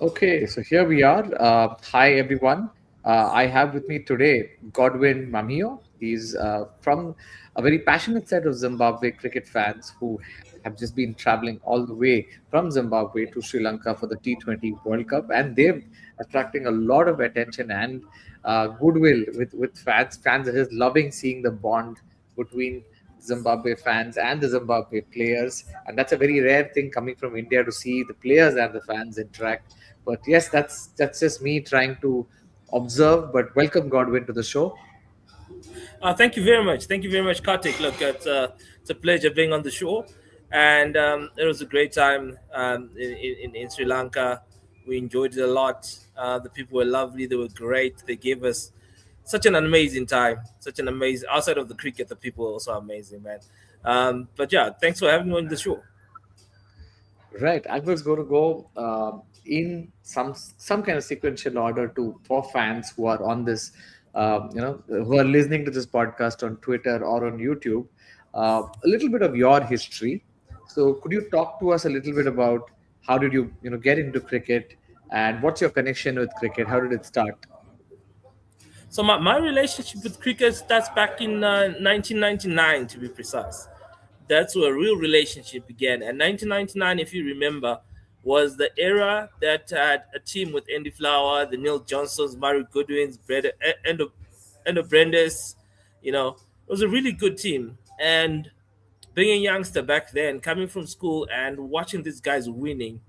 Okay, so here we are. Hi, everyone. I have with me today Godwin Mamio. He's from a very passionate set of Zimbabwe cricket fans who have just been traveling all the way from Zimbabwe to Sri Lanka for the T20 World Cup, and they're attracting a lot of attention and goodwill with fans. Fans are just loving seeing the bond between Zimbabwe fans and the Zimbabwe players, and that's a very rare thing coming from India to see the players and the fans interact. But yes, that's just me trying to observe. But welcome, Godwin, to the show. Thank you very much. Thank you very much, Kartik. Look, it's a pleasure being on the show, and it was a great time in Sri Lanka. We enjoyed it a lot. The people were lovely. They were great. They gave us such an amazing time. Such an amazing. Outside of the cricket, the people were also amazing, man. But yeah, thanks for having me on the show. Right, I was going to go in some kind of sequential order to for fans who are on this, who are listening to this podcast on Twitter or on YouTube. A little bit of your history. So, could you talk to us a little bit about how did you get into cricket, and what's your connection with cricket? How did it start? So my relationship with cricket starts back in 1999, to be precise. That's where a real relationship began. And 1999, if you remember, was the era that had a team with Andy Flower, the Neil Johnsons, Murray Goodwins, Endo Brandes. It was a really good team. And being a youngster back then, coming from school and watching these guys winning,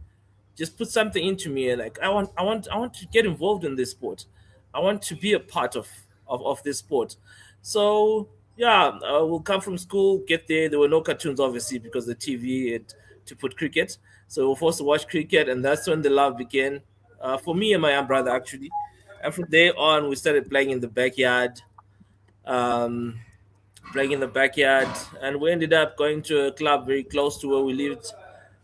just put something into me. Like I want to get involved in this sport. I want to be a part of this sport. So yeah, we'll come from school, get there. There were no cartoons, obviously, because the TV had to put cricket. So we're forced to watch cricket, and that's when the love began, for me and my young brother, actually. And from there on, we started playing in the backyard. Um, Playing in the backyard, and we ended up going to a club very close to where we lived,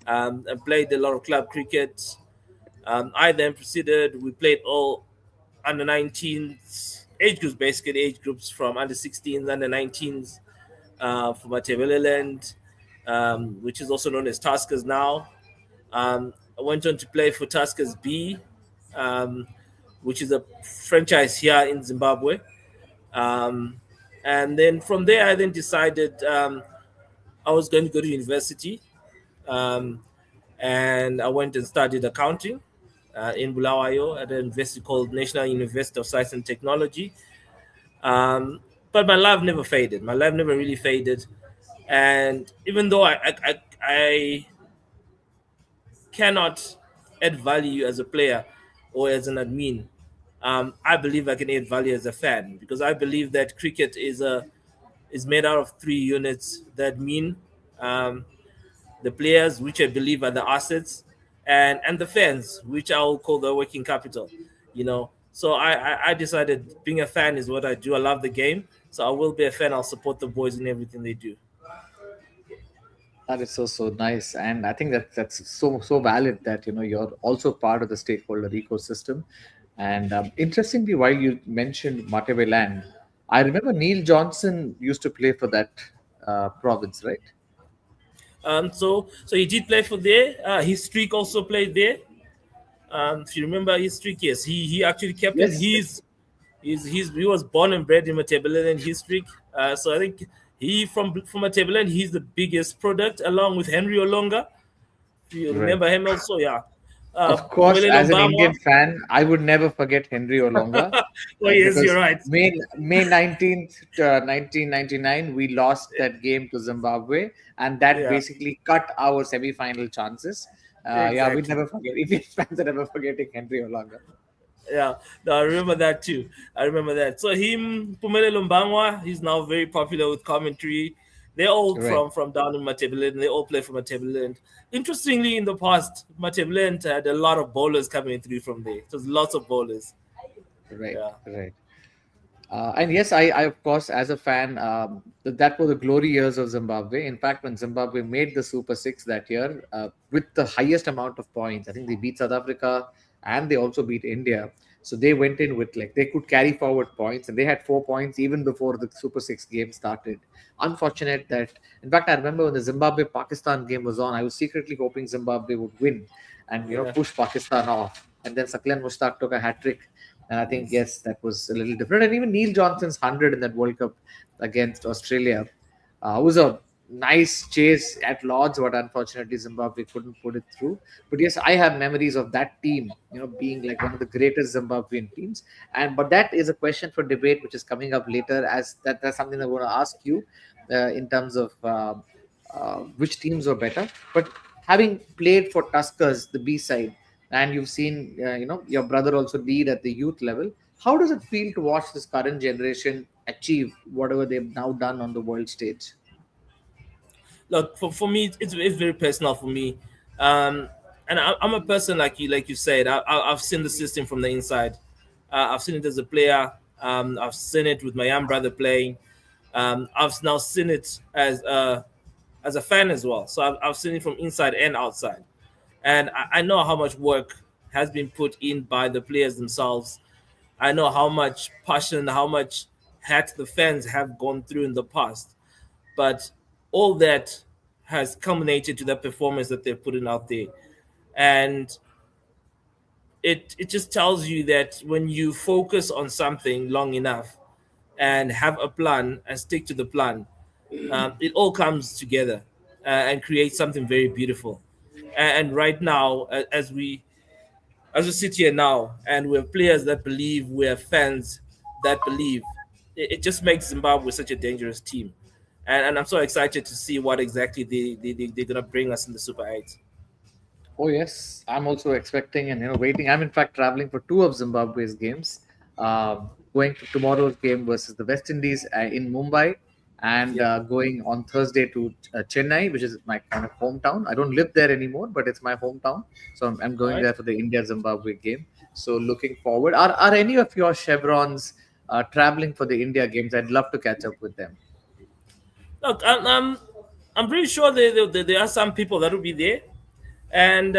and played a lot of club cricket. I then proceeded. We played all under 19s age groups, basically age groups from under 16s, under 19s, for Matabeleland, which is also known as Tuskers now. I went on to play for Tuskers B, um, which is a franchise here in Zimbabwe. Um, and then from there, I then decided I was going to go to university. Um, and I went and studied accounting in Bulawayo at a university called National University of Science and Technology. Um, but my love never faded. My love never really faded. And even though I cannot add value as a player or as an admin, I believe I can add value as a fan, because I believe that cricket is made out of three units: that mean, um, the players, which I believe are the assets, and the fans, which I will call the working capital. So I decided being a fan is what I do. I love the game, so I will be a fan. I'll support the boys in everything they do. That is so nice, and I think that that's so valid that you're also part of the stakeholder ecosystem. And interestingly, while you mentioned Matebe Land, I remember Neil Johnson used to play for that province, right? So he did play for there. His streak also played there. If you remember his streak, yes, he actually kept it. Yes. He was born and bred in Matabeleland history. So I think he from Matabeleland, he's the biggest product, along with Henry Olonga. If you Right. remember him also, yeah. Of course, Pumelelo as an Mbamwa. Indian fan, I would never forget Henry Olonga, Oh yes, you're because right. May 19th, 1999, we lost that game to Zimbabwe, and that Yeah, basically cut our semi-final chances. Yeah, we'd exactly. never forget. Indian fans are never forgetting Henry Olonga. Yeah, no, I remember that too. I remember that. So him, Pumelelo Mbangwa, he's now very popular with commentary. They're all Right, from down in Matabeleland. They all play for Matabeleland. Interestingly, in the past, Matabeleland had a lot of bowlers coming through from there. It was lots of bowlers. right, Yeah. right. And yes, I of course, as a fan, that were the glory years of Zimbabwe. In fact, when Zimbabwe made the Super Six that year, with the highest amount of points, I think they beat South Africa and they also beat India. So they went in with, like, they could carry forward points, and they had 4 points even before the Super Six game started. Unfortunate that, in fact, I remember when the Zimbabwe Pakistan game was on, I was secretly hoping Zimbabwe would win and Yeah. push Pakistan off. and then Saklan Mushtaq took a hat trick. And I think, yes, that was a little different. And even Neil Johnson's 100 in that World Cup against Australia was a nice chase at Lords, but unfortunately Zimbabwe couldn't put it through. But yes, I have memories of that team, being like one of the greatest Zimbabwean teams. And but that is a question for debate, which is coming up later. As that's something I want to ask you in terms of which teams were better. But having played for Tuskers, the B side, and you've seen, your brother also lead at the youth level. How does it feel to watch this current generation achieve whatever they've now done on the world stage? Look, for me, it's very personal for me. Um, and I'm a person like you said. I've seen the system from the inside. I've seen it as a player. I've seen it with my young brother playing. I've now seen it as a fan as well. So I've seen it from inside and outside, and I know how much work has been put in by the players themselves. I know how much passion, how much hat the fans have gone through in the past, but all that has culminated to that performance that they're putting out there, and it just tells you that when you focus on something long enough and have a plan and stick to the plan, it all comes together and creates something very beautiful. And right now, as we sit here now, and we have players that believe, we have fans that believe, it just makes Zimbabwe such a dangerous team. And I'm so excited to see what exactly they're going to bring us in the Super 8. Oh yes, I'm also expecting and waiting. I'm in fact traveling for two of Zimbabwe's games. Going to tomorrow's game versus the West Indies in Mumbai, and Yeah, going on Thursday to Chennai, which is my kind of hometown. I don't live there anymore, but it's my hometown, so I'm all going right. there for the India Zimbabwe game. So looking forward. Are any of your chevrons traveling for the India games? I'd love to catch up with them. Look, I'm pretty sure there are some people that will be there, and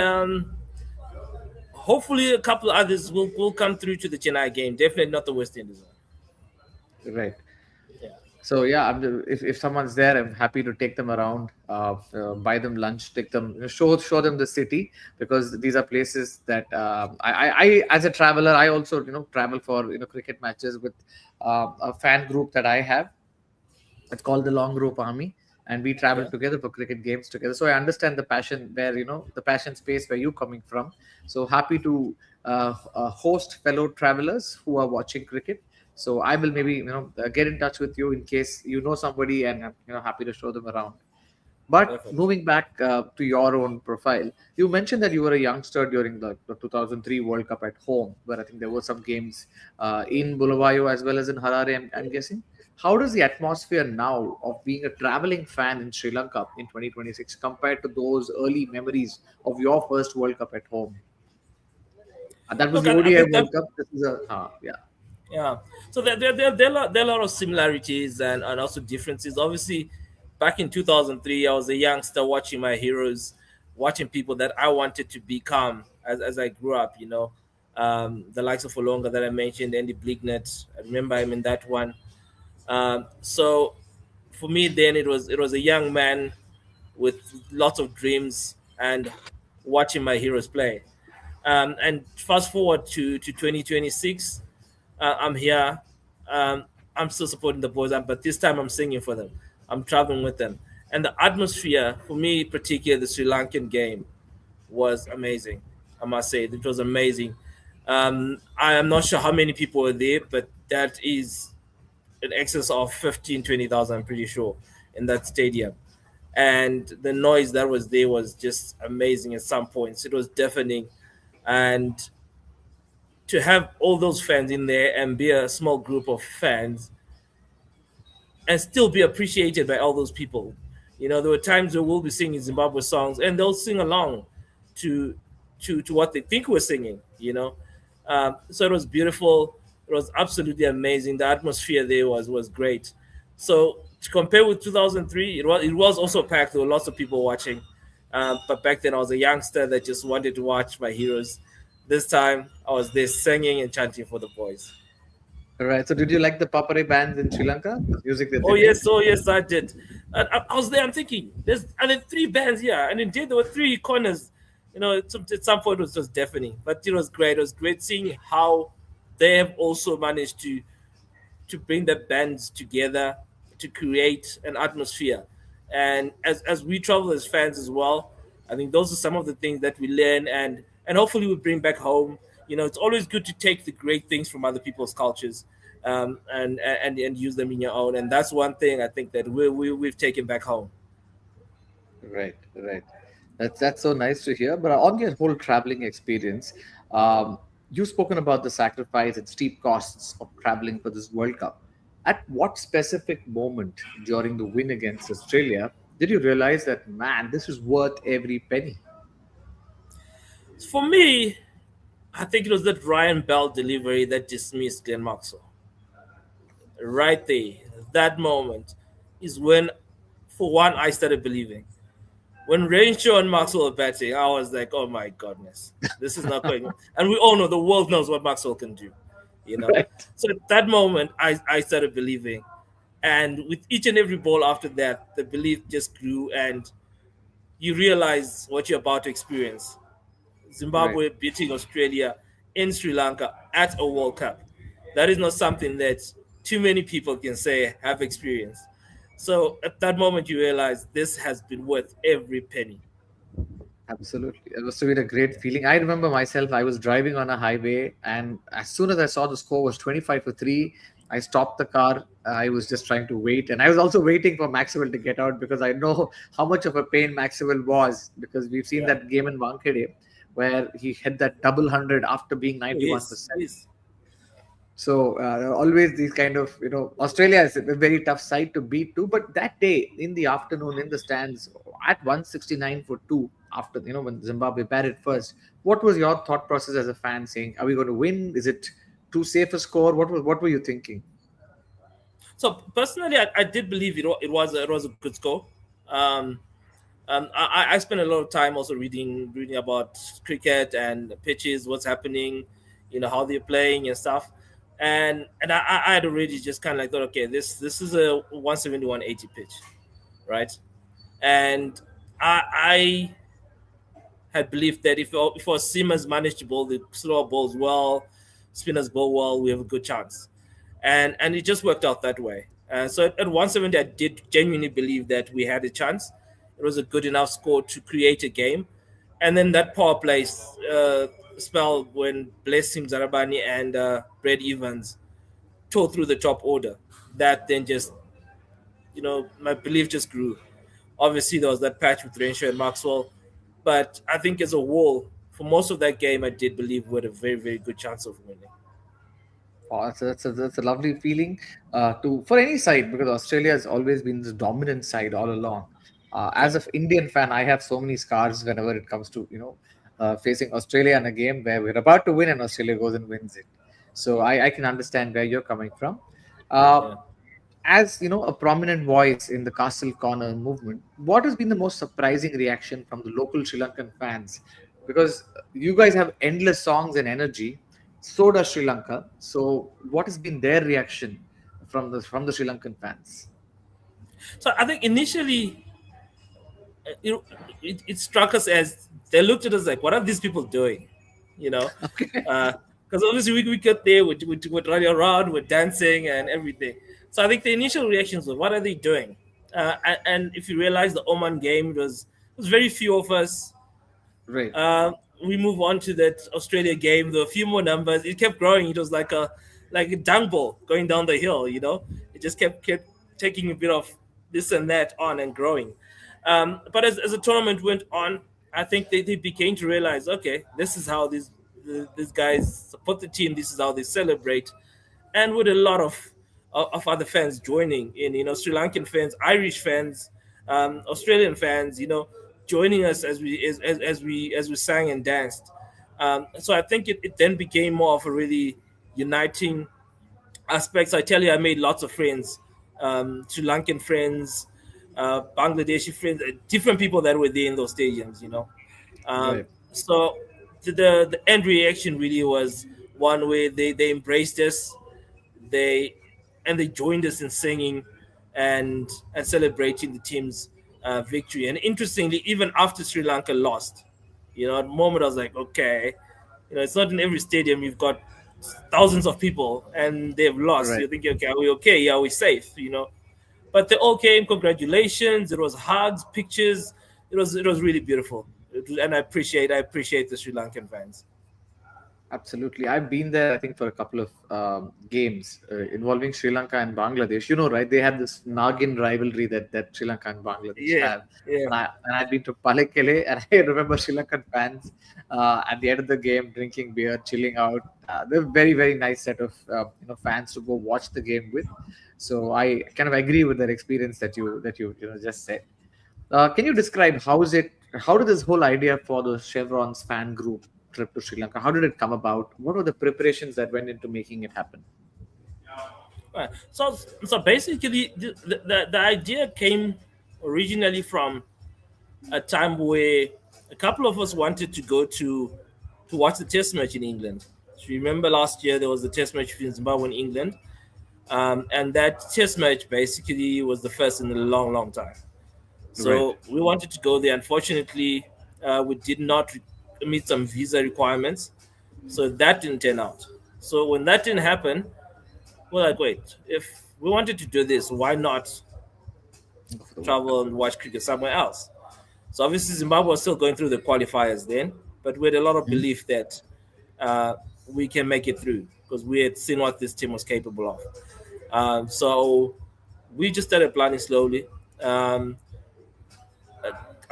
hopefully a couple others will come through to the Chennai game. Definitely not the West Indies one. Right. Yeah, So yeah, if someone's there, I'm happy to take them around, buy them lunch, take them, show them the city, because these are places that I as a traveler, I also travel for cricket matches with a fan group that I have. It's called the Long Rope Army, and we travel yeah, together for cricket games together. So I understand the passion where the passion space where you're coming from. So happy to host fellow travelers who are watching cricket. So I will maybe get in touch with you in case you know somebody, and I'm happy to show them around. But perfect. moving back to your own profile, you mentioned that you were a youngster during the 2003 World Cup at home, where I think there were some games in Bulawayo as well as in Harare, I'm guessing. How does the atmosphere now of being a traveling fan in Sri Lanka in 2026 compared to those early memories of your first World Cup at home? And that was Look, the I ODI think that World Cup. This is a, yeah. yeah. So there are a lot of similarities and also differences. Obviously, back in 2003, I was a youngster watching my heroes, watching people that I wanted to become as I grew up. The likes of Olonga that I mentioned, Andy Blignett. I remember him in that one. So for me, then it was a young man with lots of dreams and watching my heroes play. And fast forward to 2026, I'm here. I'm still supporting the boys, but this time I'm singing for them. I'm traveling with them. And the atmosphere, for me, particularly the Sri Lankan game, was amazing. I must say, it was amazing. I am not sure how many people were there, but that is in excess of 15, 20,000, I'm pretty sure, in that stadium. And the noise that was there was just amazing at some points. It was deafening. And to have all those fans in there and be a small group of fans and still be appreciated by all those people. There were times where we'll be singing Zimbabwe songs and they'll sing along to to what they think we're singing. So it was beautiful. It was absolutely amazing. The atmosphere there was great. So to compare with 2003, it was also packed. There were lots of people watching. But back then I was a youngster that just wanted to watch my heroes. This time I was there singing and chanting for the boys. All right. So did you like the papare bands in Sri Lanka, the music that they made? Oh yes, I did. And I was there. I'm thinking, are there three bands here? And indeed, there were three corners. At some point it was just deafening, but it was great. It was great seeing how they have also managed to bring the bands together to create an atmosphere. And as we travel as fans as well, I think those are some of the things that we learn, and hopefully we bring back home. It's always good to take the great things from other people's cultures, and use them in your own. And that's one thing I think that we've taken back home. Right, right. That's so nice to hear. But on your whole traveling experience, you've spoken about the sacrifice and steep costs of traveling for this World Cup. At what specific moment during the win against Australia did you realize that, man, this is worth every penny? For me, I think it was that Ryan Bell delivery that dismissed Glenn Maxwell. Right there, that moment is when, for one, I started believing. When Renshaw and Maxwell were batting, I was like, oh my goodness, this is not going. And we all know the world knows what Maxwell can do, you know. Right. So at that moment, I started believing. And with each and every ball after that, the belief just grew, and you realize what you're about to experience. Right. Zimbabwe beating Australia in Sri Lanka at a World Cup. That is not something that too many people can say have experienced. So at that moment, you realize this has been worth every penny. Absolutely. It must have been a great feeling. I remember myself, I was driving on a highway, and as soon as I saw the score was 25 for 3, I stopped the car. I was just trying to wait. And I was also waiting for Maxwell to get out because I know how much of a pain Maxwell was, because we've seen Yeah. that game in Wankhede where he had that double hundred after being Yes. 91%. Yes. So always these kind of, Australia is a very tough side to beat too. But that day in the afternoon in the stands at 169 for two, after when Zimbabwe batted first, what was your thought process as a fan, saying, "Are we going to win? Is it too safe a score? What were you thinking?" So personally, I did believe it was a good score. Um, I spent a lot of time also reading about cricket and pitches, what's happening, how they're playing and stuff, and I had already just kind of like thought, okay, this is a 170-180 pitch, right? And I had believed that if our seamers manage to bowl the slower balls well, spinners bowl well, we have a good chance, and it just worked out that way. So at 170, I did genuinely believe that we had a chance. It was a good enough score to create a game, and then that power play spell when Blessing Zarabani and Brad Evans tore through the top order, that then just my belief just grew. Obviously, there was that patch with Renshaw and Maxwell, but I think as a whole, for most of that game, I did believe we had a very, very good chance of winning. Oh, that's a lovely feeling to for any side, because Australia has always been the dominant side all along. Yeah, As an Indian fan, I have so many scars whenever it comes to facing Australia in a game where we're about to win and Australia goes and wins it. So I can understand where you're coming from. Uh, yeah. as a prominent voice in the Castle Corner movement, what has been the most surprising reaction from the local Sri Lankan fans? Because you guys have endless songs and energy, so does Sri Lanka. So what has been their reaction from the Sri Lankan fans? So I think initially, it struck us as they looked at us like, what are these people doing? You know, Okay. because obviously we get there, we're running around, we're dancing and everything. So I think the initial reactions were, what are they doing? And if you realize the Oman game, it was very few of us. Right. Uh, we move on to that Australia game. There were a few more numbers. It kept growing. It was like a dung ball going down the hill. It just kept taking a bit of this and that on and growing. But as the tournament went on, I think they began to realize, okay, this is how these guys support the team. This is how they celebrate, and with a lot of other fans joining in, Sri Lankan fans, Irish fans, Australian fans, joining us as we sang and danced. So I think it then became more of a really uniting aspect. So I tell you, I made lots of friends, Sri Lankan friends, Bangladeshi friends, different people that were there in those stadiums. Right. So the end reaction really was one where they embraced us, they they joined us in singing and celebrating the team's victory. And interestingly, even after Sri Lanka lost, At the moment, I was like, okay, it's not in every stadium you've got thousands of people and they've lost. Right. You're thinking, okay, are we okay? Yeah, we're safe. But they all came. Congratulations! It was hugs, pictures. It was really beautiful, and I appreciate the Sri Lankan fans. Absolutely. I've been there, I think, for a couple of games involving Sri Lanka and Bangladesh. You know, right? They have this Nagin rivalry that Sri Lanka and Bangladesh Yeah, have. yeah. And I've been to Palekele, and I remember Sri Lankan fans at the end of the game drinking beer, chilling out. They're very, very nice set of fans to go watch the game with. So I kind of agree with that experience that you just said. Can you describe how is it? How did this whole idea for the Chevrons fan group trip to Sri Lanka? How did it come about? What were the preparations that went into making it happen? Right. So basically, the idea came originally from a time where a couple of us wanted to go to watch the test match in England. So you remember last year there was the test match between Zimbabwe and England, and that test match basically was the first in a long, long time. Right. So we wanted to go there. Unfortunately, we did not meet some visa requirements, so that didn't turn out. So when that didn't happen, we're like, wait, if we wanted to do this, why not Go for the World Cup. travel and watch cricket somewhere else? So obviously Zimbabwe was still going through the qualifiers then, but we had a lot of Mhm. belief that uh, we can make it through because we had seen what this team was capable of. So we just started planning slowly. Um,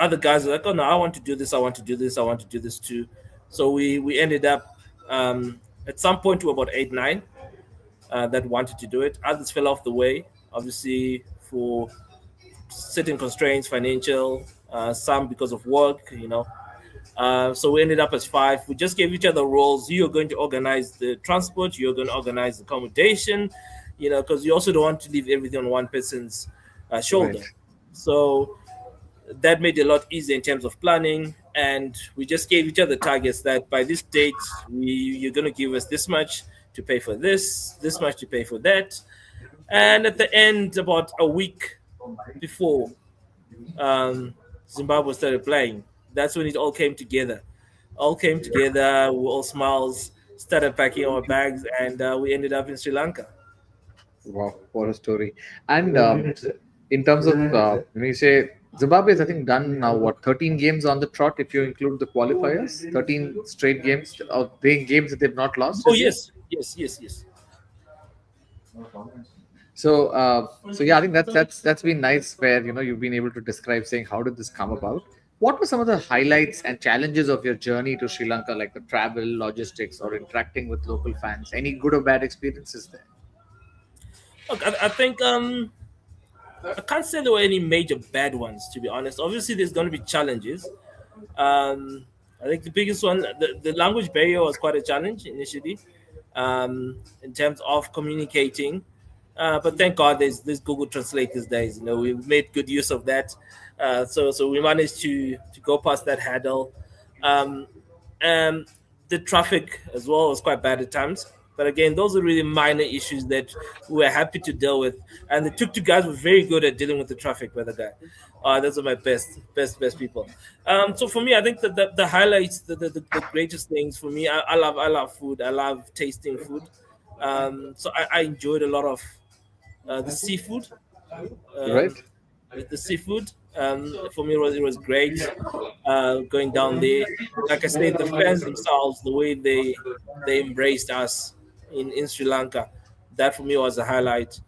Other guys were like, "Oh no, I want to do this. I want to do this. I want to do this too." So we ended up at some point to about 8, 9 that wanted to do it. Others fell off the way, obviously for certain constraints, financial, some because of work. So we ended up as five. We just gave each other roles. You're going to organize the transport. You're going to organize the accommodation. Because you also don't want to leave everything on one person's Right. shoulder. So that made it a lot easier in terms of planning. And we just gave each other targets that by this date, you're going to give us this much to pay for this much to pay for that. And at the end, about a week before Zimbabwe started playing, that's when it all came together. All came together. We all smiles, started packing our bags, and we ended up in Sri Lanka. Wow, what a story! And in terms of when you say Zimbabwe is, I think, done now. What 13 games on the trot if you include the qualifiers? 13 straight games of playing games that they've not lost Oh this year. yes, yes, yes, yes. So yeah, I think that's been nice. Where you've been able to describe saying how did this come about. What were some of the highlights and challenges of your journey to Sri Lanka, like the travel, logistics, or interacting with local fans? Any good or bad experiences there? Look, I think I can't say there were any major bad ones, to be honest. Obviously, there's going to be challenges. I think the biggest one, the language barrier was quite a challenge initially, in terms of communicating. But thank God there's Google Translate these days. We've made good use of that. So we managed to go past that hurdle. Um, and the traffic as well was quite bad at times. But again, those are really minor issues that we were happy to deal with. And the tuk-tuk guys were very good at dealing with the traffic weather guy. Those are my best people. So for me, I think that the highlights, the greatest things for me, I love food. I love tasting food. So I enjoyed a lot of the seafood. Right. Um, the seafood. For me, it was great going down there. Like I said, the fans themselves, the way they embraced us in Sri Lanka, that for me was a highlight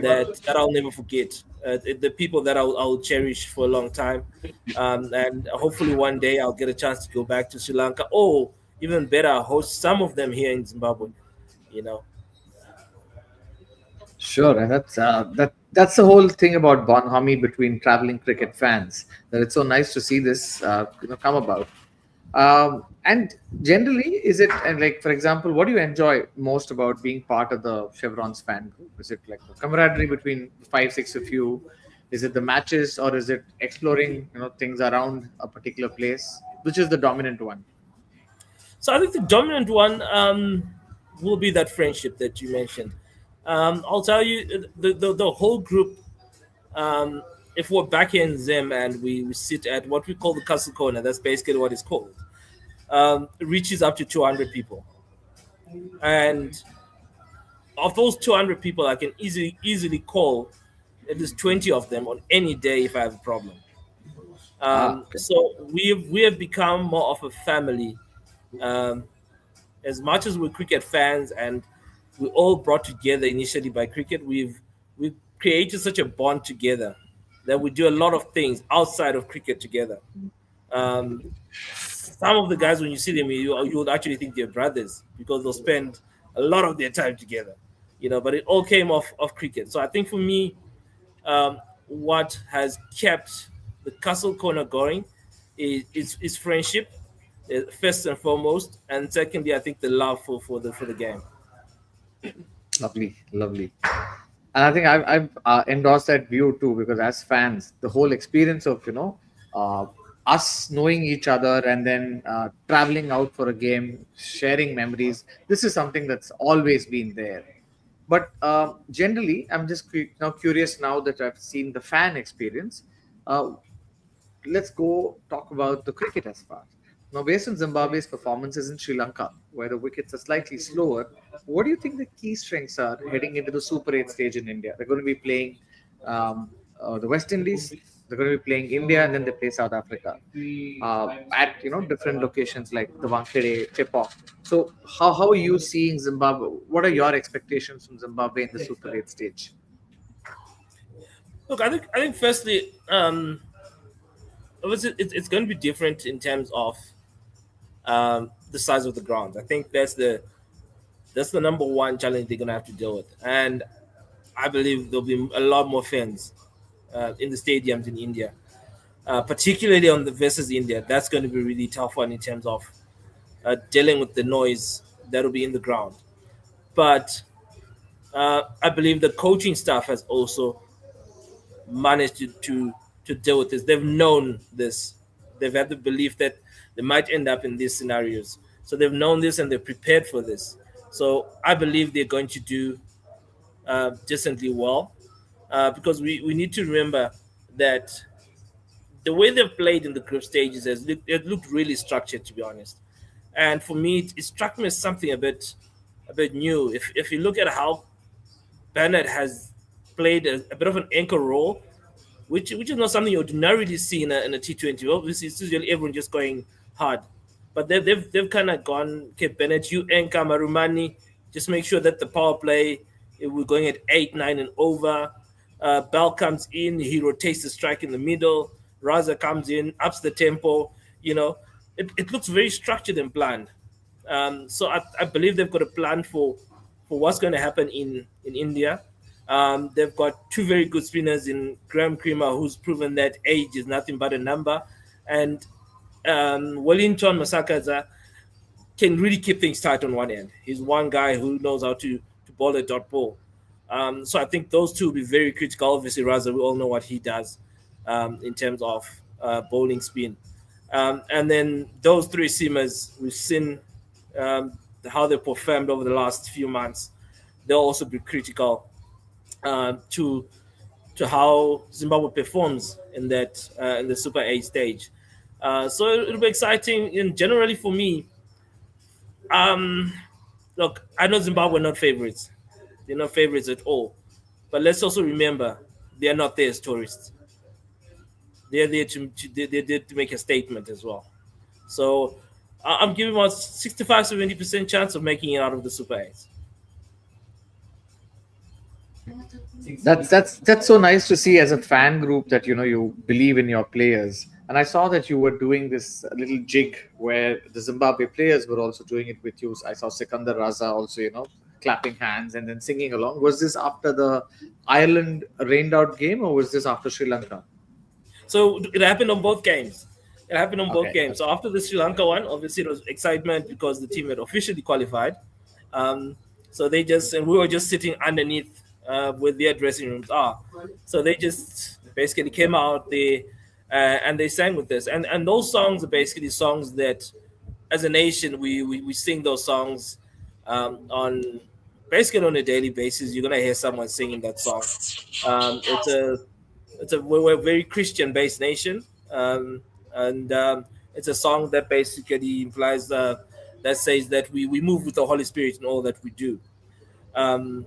that I'll never forget. The people that I'll cherish for a long time, and hopefully one day I'll get a chance to go back to Sri Lanka, or even better, host some of them here in Zimbabwe. You know. Sure, and that's the whole thing about bonhomie between traveling cricket fans. That it's so nice to see this come about. And generally, is it and like for example, what do you enjoy most about being part of the Chevrons fan group? Is it like the camaraderie between five, six of you? Is it the matches, or is it exploring things around a particular place? Which is the dominant one? So I think the dominant one will be that friendship that you mentioned. I'll tell you, the whole group. If we're back here in Zim and we sit at what we call the castle corner, that's basically what it's called. reaches up to 200 people, and of those 200 people, I can easily call at least 20 of them on any day if I have a problem. Ah, okay. So we have become more of a family. Um, as much as we're cricket fans and we all brought together initially by cricket, we've created such a bond together that we do a lot of things outside of cricket together. Um, some of the guys, when you see them, you would actually think they're brothers because they'll spend a lot of their time together, But it all came off cricket. So I think for me, what has kept the Castle Corner going is friendship, first and foremost, and secondly, I think the love for the game. Lovely, lovely. And I think I've endorsed that view too, because as fans, the whole experience of uh, us knowing each other and then traveling out for a game, sharing memories, this is something that's always been there. But generally, I'm just now curious, now that I've seen the fan experience. Uh, let's go talk about the cricket as far. Now, based on Zimbabwe's performances in Sri Lanka, where the wickets are slightly slower, what do you think the key strengths are heading into the Super 8 stage in India? They're going to be playing the West Indies, they're going to be playing India, and then they play South Africa at different locations like the Wankhede, Chepauk. So, how are you seeing Zimbabwe? What are your expectations from Zimbabwe in the Super 8 stage? Look, I think firstly, obviously it's going to be different in terms of the size of the grounds. I think that's the number one challenge they're going to have to deal with, and I believe there'll be a lot more fans in the stadiums in India, particularly on the versus India. That's going to be really tough one in terms of dealing with the noise that'll be in the ground. But I believe the coaching staff has also managed to deal with this. They've known this. They've had the belief that they might end up in these scenarios. So they've known this and they're prepared for this. So I believe they're going to do decently well, because we need to remember that the way they've played in the group stages it looked really structured, to be honest. And for me, it struck me as something a bit new. If you look at how Bennett has played a bit of an anchor role, which is not something you ordinarily see in a T20. Obviously, it's usually everyone just going hard, but they've kind of gone. Okay, Bennett, you anchor Marumani. Just make sure that the power play, if we're going at 8, 9, and over. Bell comes in, he rotates the strike in the middle. Raza comes in, ups the tempo. It looks very structured and planned. So I believe they've got a plan for what's going to happen in India. They've got two very good spinners in Graham Creamer, who's proven that age is nothing but a number, and Wellington Masakaza can really keep things tight on one end. He's one guy who knows how to bowl a dot ball. So I think those two will be very critical. Obviously, Raza, we all know what he does in terms of bowling spin. And then those three seamers, we've seen how they performed over the last few months. They'll also be critical to how Zimbabwe performs in the Super 8 stage. So it'll be exciting. And generally for me, um, look, I know Zimbabwe are not favorites. They're not favorites at all. But let's also remember they are not there as tourists. They're there they're there to make a statement as well. So I'm giving about 65-70% chance of making it out of the Super 8. That's so nice to see as a fan group that you believe in your players. And I saw that you were doing this little jig where the Zimbabwe players were also doing it with you. I saw Sikandar Raza also, clapping hands and then singing along. Was this after the Ireland rained out game, or was this after Sri Lanka? So it happened on both games. It happened on both Okay, games. okay. So after the Sri Lanka one, obviously it was excitement because the team had officially qualified. Um, so they just and we were just sitting underneath where their dressing rooms are. So they just basically came out they and they sang with us. And those songs are basically songs that, as a nation, we sing those songs on basically on a daily basis. You're gonna hear someone singing that song. It's a we're a very Christian based nation, and It's a song that basically implies that says that we move with the Holy Spirit in all that we do.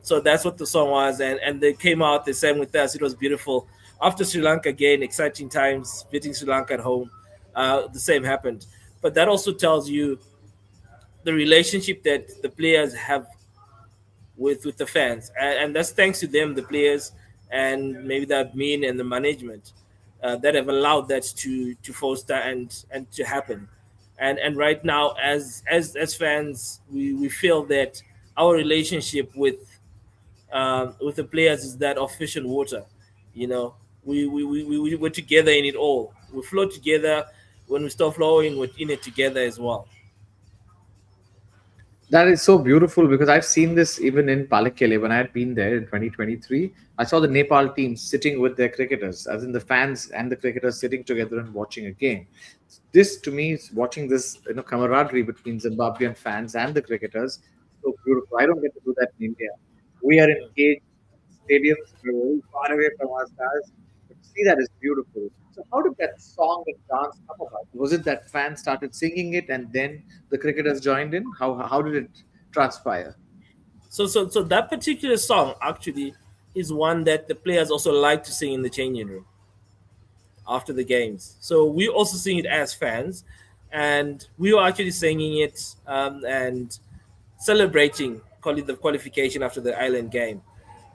So that's what the song was, and they came out, they sang with us. It was beautiful. After Sri Lanka again, exciting times, beating Sri Lanka at home. The same happened, but that also tells you the relationship that the players have with the fans, and that's thanks to them, the players, and maybe the admin and the management that have allowed that to foster and to happen. And right now, as fans, we feel that our relationship with the players is that of fish and water. You know, we're together in it all. We flow together. When we stop flowing, we're in it together as well. That is so beautiful because I've seen this even in Palakele when I had been there in 2023. I saw the Nepal team sitting with their cricketers, as in the fans and the cricketers sitting together and watching a game. This to me is watching this camaraderie between Zimbabwean fans and the cricketers. So beautiful. I don't get to do that in India. We are in cage stadiums, we're very far away from our stars. But to see that is beautiful. So how did that song and dance come about? Was it that fans started singing it and then the cricketers joined in? How did it transpire? So that particular song actually is one that the players also like to sing in the changing room after the games. So we also sing it as fans, and we were actually singing it and celebrating call it the qualification after the island game,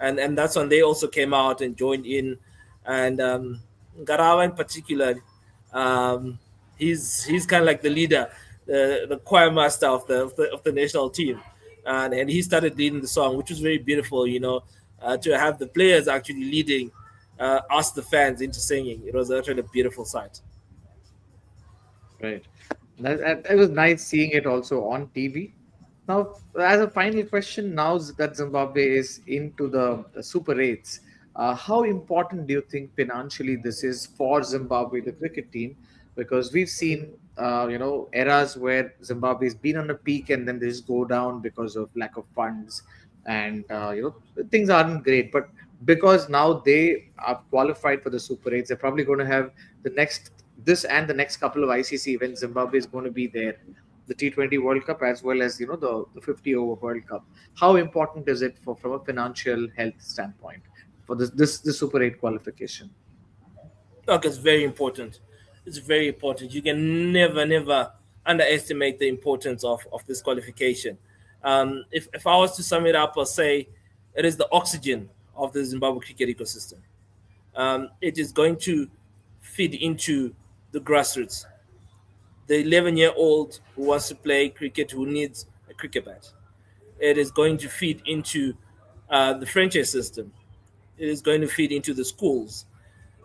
and that's when they also came out and joined in, and Garawa in particular, um, he's kind of like the leader, the choir master of the national team, and he started leading the song, which was very beautiful. To have the players actually leading us, the fans, into singing. It was actually a beautiful sight. Right. It was nice seeing it also on TV. Now, as a final question, now that Zimbabwe is into the Super 8s, how important do you think financially this is for Zimbabwe, the cricket team? Because we've seen, eras where Zimbabwe's been on a peak and then they just go down because of lack of funds, and things aren't great. But because now they are qualified for the Super 8s, they're probably going to have the next this and the next couple of ICC events. Zimbabwe is going to be there, the T20 World Cup as well as the 50 over World Cup. How important is it for from a financial health standpoint for this Super 8 qualification? Look, it's very important. It's very important. You can never underestimate the importance of this qualification. If I was to sum it up, I'll say it is the oxygen of the Zimbabwe cricket ecosystem. It is going to feed into the grassroots, the 11-year-old who wants to play cricket, who needs a cricket bat. It is going to feed into the franchise system. It is going to feed into the schools,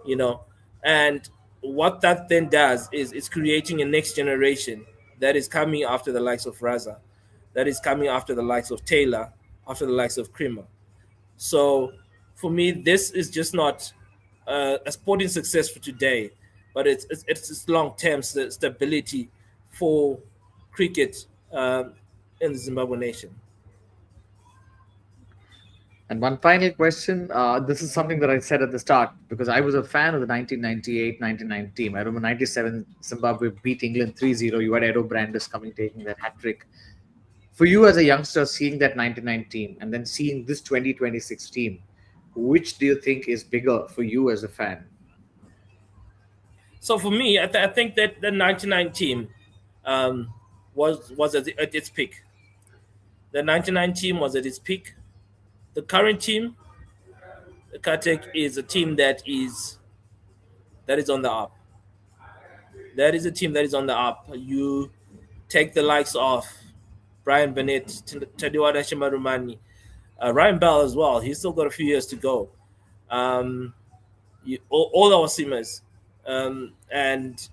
you know. And what that then does is it's creating a next generation that is coming after the likes of Raza, that is coming after the likes of Taylor, after the likes of Creamer. So for me, this is just not a sporting success for today, but it's long term stability for cricket in the Zimbabwe nation. And one final question. This is something that I said at the start because I was a fan of the 1998-99 team. I remember 97 Zimbabwe beat England 3-0. You had Edo Brandis coming taking that hat trick. For you as a youngster, seeing that 99 team and then seeing this 2026 team, which do you think is bigger for you as a fan? So for me, I think that the '99 team um, was at its peak. The '99 team was at its peak. The current team, the Katek, is a team that is on the up. That is a team that is on the up. You take the likes of Brian Bennett, Tadiwada Shimarumani, Ryan Bell as well. He's still got a few years to go. Um, all our seamers, and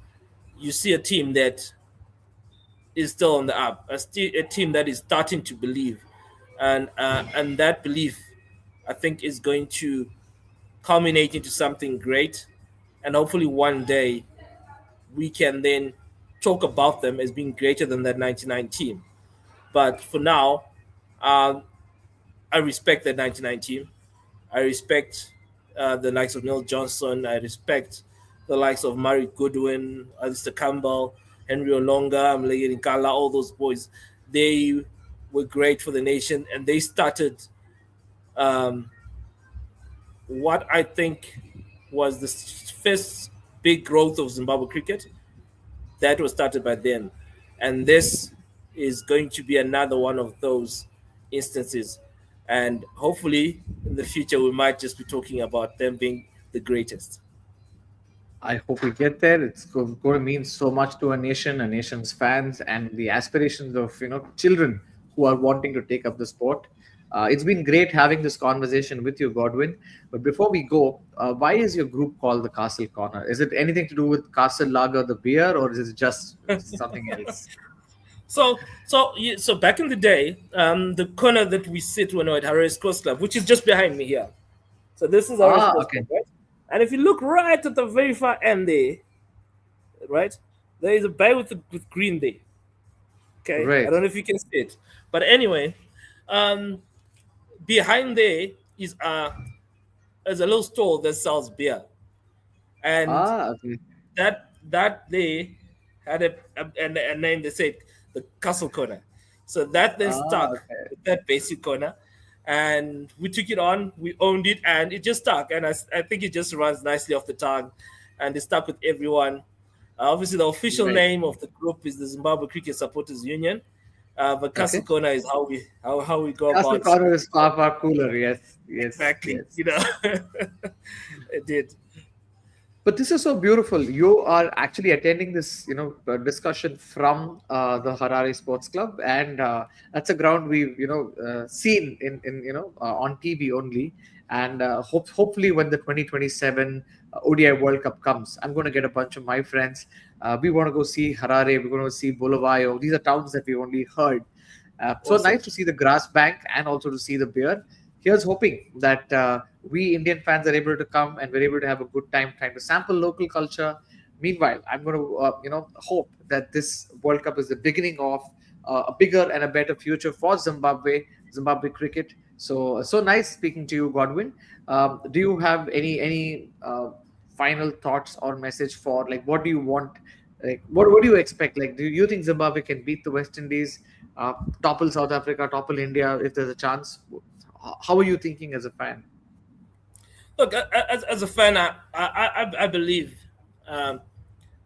you see a team that is still on the up, a team that is starting to believe, and that belief, I think, is going to culminate into something great, and hopefully one day we can then talk about them as being greater than that '99 team. But for now, um, I respect that '99 team. I respect the likes of Neil Johnson. I respect the likes of Murray Goodwin, Alistair Campbell. Henry Olonga, Mlegeni Kala, all those boys, they were great for the nation, and they started um, what I think was the first big growth of Zimbabwe cricket. That was started by them, and this is going to be another one of those instances. And hopefully, in the future, we might just be talking about them being the greatest. I hope we get there. It's going to mean so much to a nation, a nation's fans, and the aspirations of children who are wanting to take up the sport. It's been great having this conversation with you, Godwin. But before we go, why is your group called the Castle Corner? Is it anything to do with Castle Lager, the beer, or is it just something else? So back in the day, the corner that we sit when we're at Harare Sports Club, which is just behind me here. So this is Harare Ah, Sports okay, Club, right? And if you look right at the very far end there, right, there is a bay with green there. Okay, I right. don't know if you can see it, but anyway, um, behind there is a little store that sells beer, and Ah, okay. that they had a name. They said the Castle Corner, so that then Ah, stuck okay. with that basic corner, and we took it on. We owned it, and it just stuck. And I think it just runs nicely off the tongue, and it stuck with everyone. Obviously, the official Right. name of the group is the Zimbabwe Cricket Supporters Union, but Castle Okay. Corner is how we go Castle about Corner is far, far cooler. Yes, yes, exactly. yes. You know, it did. But this is so beautiful. You are actually attending this, discussion from the Harare Sports Club, and that's a ground we've, seen in on TV only. And hopefully, when the 2027 ODI World Cup comes, I'm going to get a bunch of my friends. We want to go see Harare. We're going to see Bulawayo. These are towns that we've only heard. So Awesome. nice to see the grass bank and also to see the beer. Here's hoping that we Indian fans are able to come and we're able to have a good time trying to sample local culture. Meanwhile, I'm going to hope that this World Cup is the beginning of a bigger and a better future for Zimbabwe cricket. So nice speaking to you, Godwin. Do you have any final thoughts or message for, like, what do you want? Like, what do you expect? Like, do you think Zimbabwe can beat the West Indies, uh, topple South Africa, topple India if there's a chance? How are you thinking as a fan? Look, as a fan, I believe um,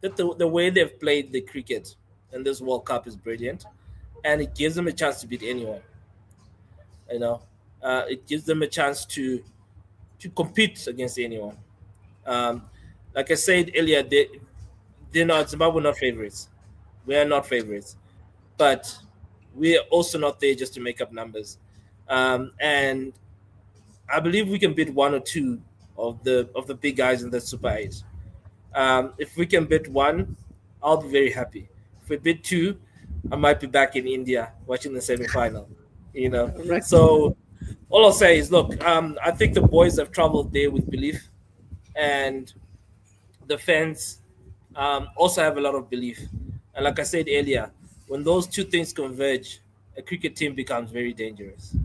that the way they've played the cricket in this World Cup is brilliant, and it gives them a chance to beat anyone. You know, it gives them a chance to compete against anyone. Um, like I said earlier, they're not Zimbabwe not favorites. We are not favorites, but we are also not there just to make up numbers. And I believe we can beat one or two of the big guys in the Super Eight. If we can beat one, I'll be very happy. If we beat two, I might be back in India watching the semi-final. You know, Right. so all I'll say is, look, I think the boys have traveled there with belief, and the fans also have a lot of belief. And like I said earlier, when those two things converge, a cricket team becomes very dangerous.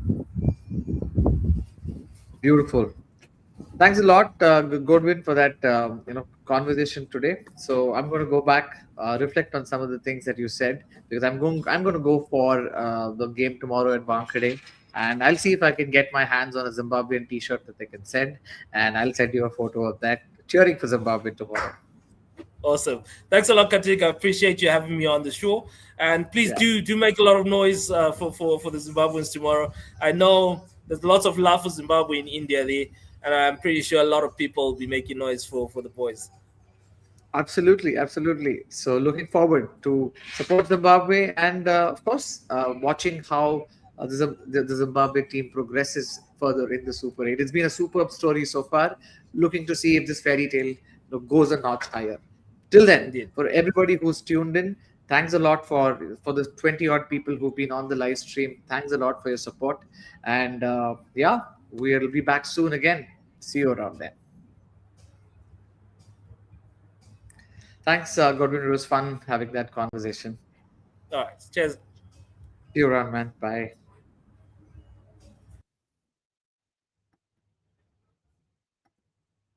Beautiful. Thanks a lot, Godwin, for that conversation today. So I'm going to go back, reflect on some of the things that you said, because I'm going to go for the game tomorrow at Wankhede, and I'll see if I can get my hands on a Zimbabwean T-shirt that they can send, and I'll send you a photo of that cheering for Zimbabwe tomorrow. Awesome. Thanks a lot, Katik. I appreciate you having me on the show. And please Yeah. do make a lot of noise for the Zimbabweans tomorrow. I know there's lots of love for Zimbabwe in India there, and I'm pretty sure a lot of people will be making noise for the boys. Absolutely, absolutely. So looking forward to support Zimbabwe and of course watching how the Zimbabwe team progresses further in the Super 8. It's been a superb story so far. Looking to see if this fairy tale goes a notch higher. Till then, Indeed. for everybody who's tuned in, thanks a lot for the 20 odd people who've been on the live stream. Thanks a lot for your support. And yeah, we'll be back soon again. See you around then. Thanks, Godwin. It was fun having that conversation. All right. Cheers. See you around, man. Bye.